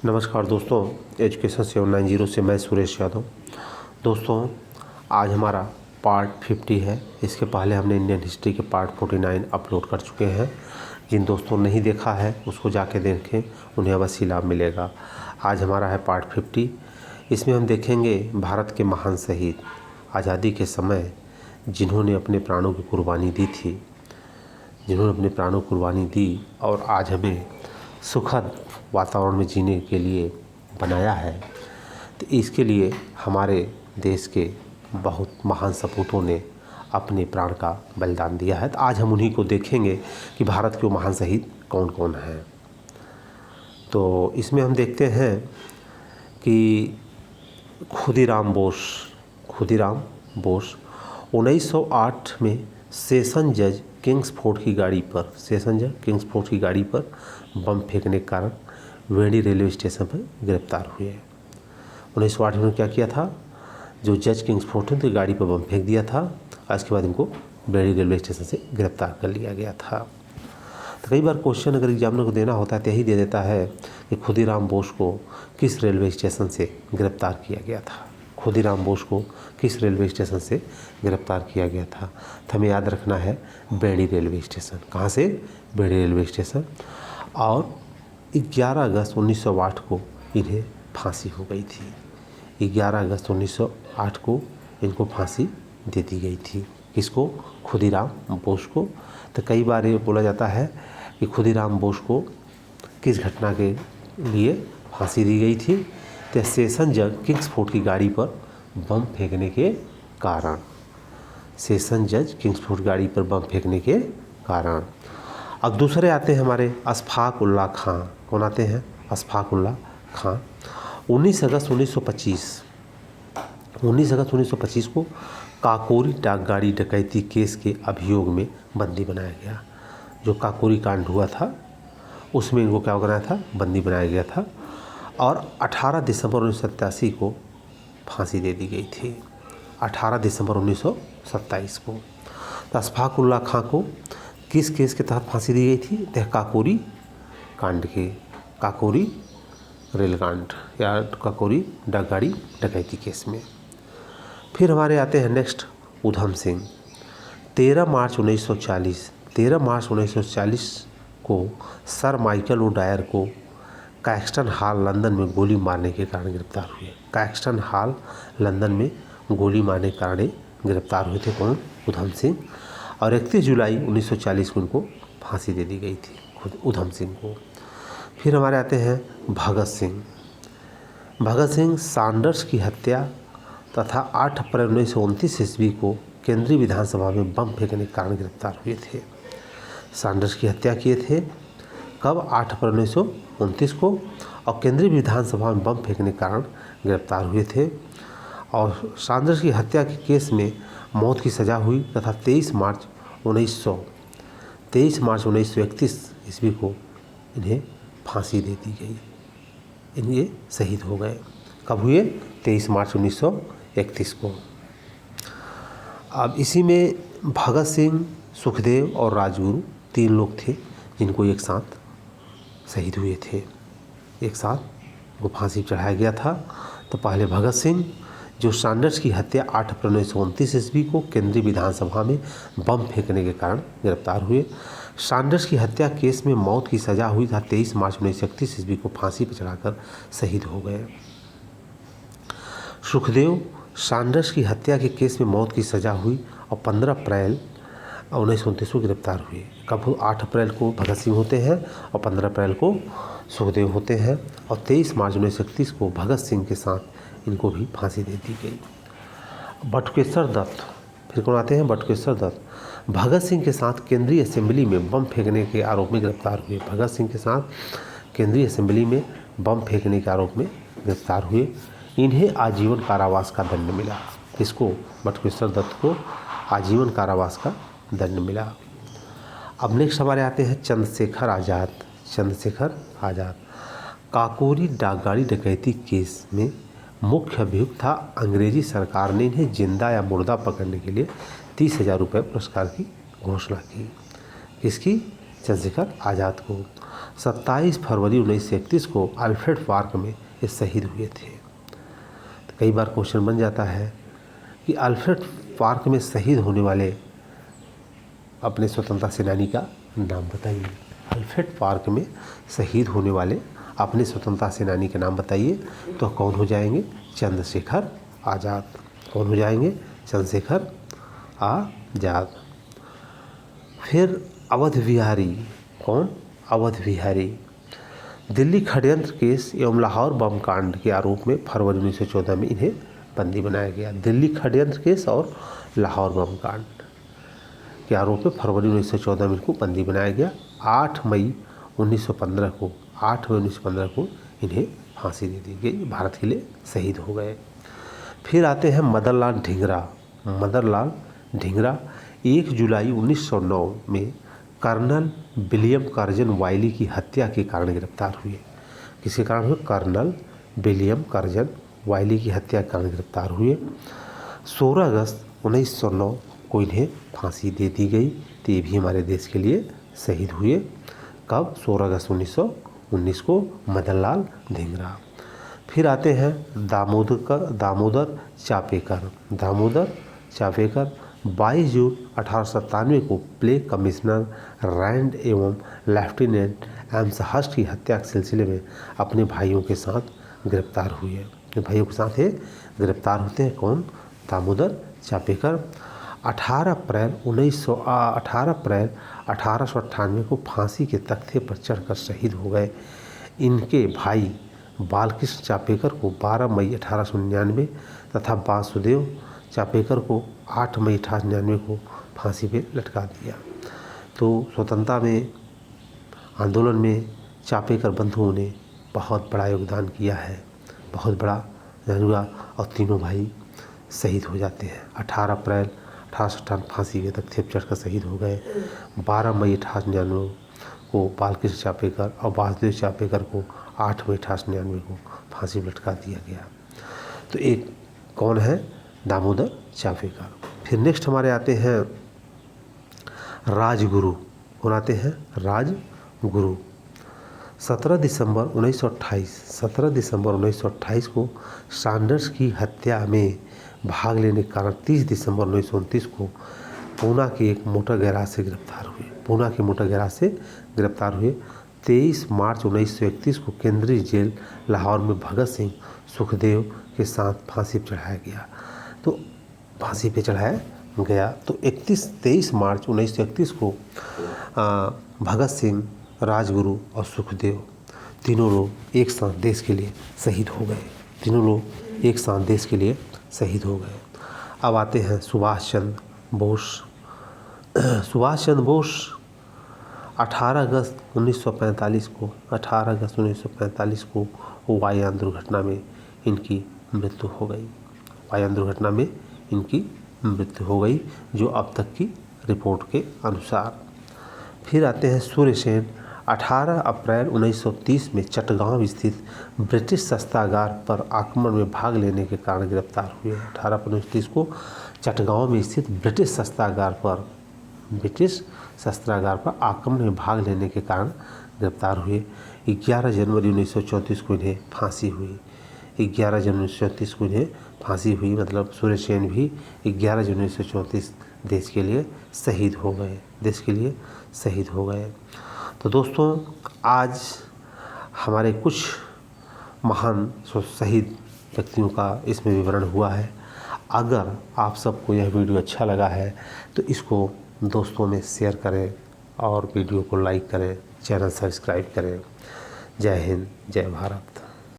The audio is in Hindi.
नमस्कार दोस्तों, एजुकेशन 790 से मैं सुरेश यादव। दोस्तों, आज हमारा पार्ट 50 है। इसके पहले हमने इंडियन हिस्ट्री के पार्ट 49 अपलोड कर चुके हैं। जिन दोस्तों ने नहीं देखा है उसको जाके देखें, उन्हें अवश्य लाभ मिलेगा। आज हमारा है पार्ट 50। इसमें हम देखेंगे भारत के महान शहीद आज़ादी के समय जिन्होंने अपने प्राणों की कुर्बानी दी थी, जिन्होंने अपने प्राणों की कुर्बानी दी और आज हमें सुखद वातावरण में जीने के लिए बनाया है। तो इसके लिए हमारे देश के बहुत महान सपूतों ने अपने प्राण का बलिदान दिया है। तो आज हम उन्हीं को देखेंगे कि भारत के वो महान शहीद कौन कौन हैं। तो इसमें हम देखते हैं कि खुदीराम बोस 1908 में सेशन जज किंग्सफोर्ड की गाड़ी पर बम फेंकने के कारण वेंडी रेलवे स्टेशन पर गिरफ्तार हुए। 1908 में क्या किया था, जो जज किंग्सफोर्ड थे गाड़ी पर बम फेंक दिया था और इसके बाद इनको वेंडी रेलवे स्टेशन से गिरफ्तार कर लिया गया था। तो कई बार क्वेश्चन अगर एग्जामिनर को देना होता है तो यही दे देता है कि खुदीराम बोस को किस रेलवे स्टेशन से गिरफ्तार किया गया था। खुदीराम बोस को किस रेलवे स्टेशन से गिरफ्तार किया गया था। तो हमें याद रखना है बेड़ी रेलवे स्टेशन। कहाँ से? बेड़ी रेलवे स्टेशन। और 11 अगस्त 1908 को इन्हें फांसी हो गई थी। 11 अगस्त 1908 को इनको फांसी दे दी गई थी। किसको? खुदीराम बोस को। तो कई बार ये बोला जाता है कि खुदीराम बोस को किस घटना के लिए फांसी दी गई थी। तो सेशन जज किंग्सफोर्ड की गाड़ी पर बम फेंकने के कारण, सेशन जज किंग्सफोर्ड गाड़ी पर बम फेंकने के कारण। अब दूसरे आते हैं हमारे अशफाक उल्लाह खां। कौन आते हैं? अशफाक उल्लाह खां। 19 अगस्त 1925 को काकोरी डाकगाड़ी डकैती केस के अभियोग में बंदी बनाया गया। जो काकोरी कांड हुआ था उसमें इनको क्या बनाया था? बंदी बनाया गया था। और 18 दिसंबर 1987 को फांसी दे दी गई थी। 18 दिसंबर 1927 को। तो अशफाक उल्लाह खां को किस केस के तहत फांसी दी गई थी? काकोरी कांड के, काकोरी रेलकांड या काकोरी डाकगाड़ी डकैती केस में। फिर हमारे आते हैं नेक्स्ट उधम सिंह। 13 मार्च 1940 को सर माइकल ओ डायर को कैक्सटन हॉल लंदन में गोली मारने के कारण गिरफ्तार हुए। कैक्सटन हॉल लंदन में गोली मारने के कारण गिरफ्तार हुए थे। कौन? उधम सिंह। और 31 जुलाई 1940 को उनको फांसी दे दी गई थी, खुद उधम सिंह को। फिर हमारे आते हैं भगत सिंह सैंडर्स की हत्या तथा 8 अप्रैल 1929 ईस्वी को केंद्रीय विधानसभा में बम फेंकने के कारण गिरफ्तार हुए थे। सैंडर्स की हत्या किए थे कब? 8 अप्रैल 1929 को। और केंद्रीय विधानसभा में बम फेंकने के कारण गिरफ्तार हुए थे। और सैंडर्स की हत्या के केस में मौत की सज़ा हुई तथा 23 मार्च 1931 ईस्वी को इन्हें फांसी दे दी गई। इन्हें शहीद हो गए। कब हुए? 23 मार्च 1931 को। अब इसी में भगत सिंह, सुखदेव और राजगुरु 3 लोग थे जिनको एक साथ शहीद हुए थे। एक साथ वो फांसी चढ़ाया गया था। तो पहले भगत सिंह जो सैंडर्स की हत्या 8 अप्रैल 1929 ईस्वी को केंद्रीय विधानसभा में बम फेंकने के कारण गिरफ्तार हुए। सैंडर्स की हत्या केस में मौत की सज़ा हुई था। 23 मार्च 1931 ईस्वी को फांसी पर चढ़ाकर शहीद हो गए। सुखदेव सैंडर्स की हत्या के केस में मौत की सज़ा हुई और 15 अप्रैल 1929 को गिरफ्तार हुए। कब? 8 अप्रैल को भगत सिंह होते हैं और 15 अप्रैल को सुखदेव होते हैं। और 23 मार्च 1931 को भगत सिंह के साथ इनको भी फांसी दे दी गई। बटुकेश्वर दत्त। फिर कौन आते हैं? बटुकेश्वर दत्त भगत सिंह के साथ केंद्रीय असेंबली में बम फेंकने के आरोप में गिरफ्तार हुए। भगत सिंह के साथ केंद्रीय असेंबली में बम फेंकने के आरोप में गिरफ्तार हुए। इन्हें आजीवन कारावास का दंड मिला। किसको? बटुकेश्वर दत्त को आजीवन कारावास का दंड मिला। अब नेक्स्ट हमारे आते हैं चंद्रशेखर आज़ाद। काकोरी डाकगाड़ी डकैती केस में मुख्य अभियुक्त था। अंग्रेजी सरकार ने इन्हें जिंदा या मुर्दा पकड़ने के लिए 30,000 रुपये पुरस्कार की घोषणा की। किसकी? चंद्रशेखर आज़ाद को। 27 फरवरी 1931 को अल्फ्रेड पार्क में ये शहीद हुए थे। तो कई बार क्वेश्चन बन जाता है कि अल्फ्रेड पार्क में शहीद होने वाले अपने स्वतंत्रता सेनानी का नाम बताइए। अल्फ्रेड पार्क में शहीद होने वाले अपने स्वतंत्रता सेनानी के नाम बताइए। तो कौन हो जाएंगे? चंद्रशेखर आज़ाद। कौन हो जाएंगे? चंद्रशेखर आज़ाद। फिर अवध बिहारी। कौन? अवध बिहारी। दिल्ली षड्यंत्र केस एवं लाहौर बम कांड के आरोप में फरवरी 1914 में इन्हें बंदी बनाया गया। दिल्ली षड्यंत्र केस और लाहौर बम कांड के आरोप में फरवरी 1914 में इनको बंदी बनाया गया। 8 मई 1915 को इन्हें फांसी दे दी गई। भारत के लिए शहीद हो गए। फिर आते हैं मदनलाल ढींगरा। मदनलाल ढींगरा 1 जुलाई 1909 में कर्नल विलियम कर्जन वाइली की हत्या के कारण गिरफ्तार हुए। किसके कारण हुए? कर्नल विलियम कर्जन वाइली की हत्या के कारण गिरफ्तार हुए। 16 अगस्त 1909 को इन्हें फांसी दे दी गई। तो ये भी हमारे देश के लिए शहीद हुए। कब? 16 अगस्त 1919 को मदनलाल ढींगरा। फिर आते हैं दामोदर चापेकर। दामोदर चापेकर 22 जून 1897 को प्ले कमिश्नर रैंड एवं लेफ्टिनेंट एम्सहर्स्ट की हत्या के सिलसिले में अपने भाइयों के साथ गिरफ्तार हुए। अपने भाइयों के साथ ये गिरफ्तार होते हैं। कौन? दामोदर चापेकर। 18 अप्रैल 1898 को फांसी के तख्ते पर चढ़कर शहीद हो गए। इनके भाई बालकृष्ण चापेकर को 12 मई 1899 तथा वासुदेव चापेकर को 8 मई 1899 को फांसी पे लटका दिया। तो स्वतंत्रता में आंदोलन में चापेकर बंधुओं ने बहुत बड़ा योगदान किया है, बहुत बड़ा हुआ। और तीनों भाई शहीद हो जाते हैं। 18 अप्रैल 1898 फांसी के तख्ते पर चढ़कर शहीद हो गए। 12 मई 1899 को बालकृष्ण चापेकर और वासुदेव चापेकर को 8 मई 1899 को फांसी पर लटका दिया गया। तो एक कौन है? दामोदर चापेकर। फिर नेक्स्ट हमारे आते हैं राजगुरु। कौन आते हैं? राजगुरु। 17 दिसंबर 1928 को सैंडर्स की हत्या में भाग लेने के कारण 30 दिसंबर 1929 को पूना के एक मोटर गैराज से गिरफ्तार हुए। पूना के मोटर गैराज से गिरफ्तार हुए। 23 मार्च 1931 को केंद्रीय जेल लाहौर में भगत सिंह सुखदेव के साथ फांसी पर चढ़ाया गया। तो फांसी पे चढ़ाया गया। तो 23 मार्च 1931 को भगत सिंह, राजगुरु और सुखदेव तीनों लोग एक साथ देश के लिए शहीद हो गए। तीनों लोग एक साथ देश के लिए शहीद हो गए। अब आते हैं सुभाष चंद्र बोस। सुभाष चंद्र बोस 18 अगस्त 1945 को वायुयान दुर्घटना में इनकी मृत्यु हो गई। वायुयान दुर्घटना में इनकी मृत्यु हो गई, जो अब तक की रिपोर्ट के अनुसार। फिर आते हैं सूर्य सेन। 18 अप्रैल 1930 में चटगांव स्थित ब्रिटिश शस्त्रागार पर आक्रमण में भाग लेने के कारण गिरफ्तार हुए। 18 अप्रैल 1930 को चटगांव में स्थित ब्रिटिश शस्त्रागार पर आक्रमण में भाग लेने के कारण गिरफ्तार हुए। 11 जनवरी 1934 को इन्हें फांसी हुई। 11 जनवरी 1934 को इन्हें फांसी हुई। मतलब सूर्य सेन भी 11 जनवरी 1934 देश के लिए शहीद हो गए। देश के लिए शहीद हो गए। तो दोस्तों, आज हमारे कुछ महान शहीद व्यक्तियों का इसमें विवरण हुआ है। अगर आप सबको यह वीडियो अच्छा लगा है तो इसको दोस्तों में शेयर करें और वीडियो को लाइक करें, चैनल सब्सक्राइब करें। जय हिंद, जय भारत।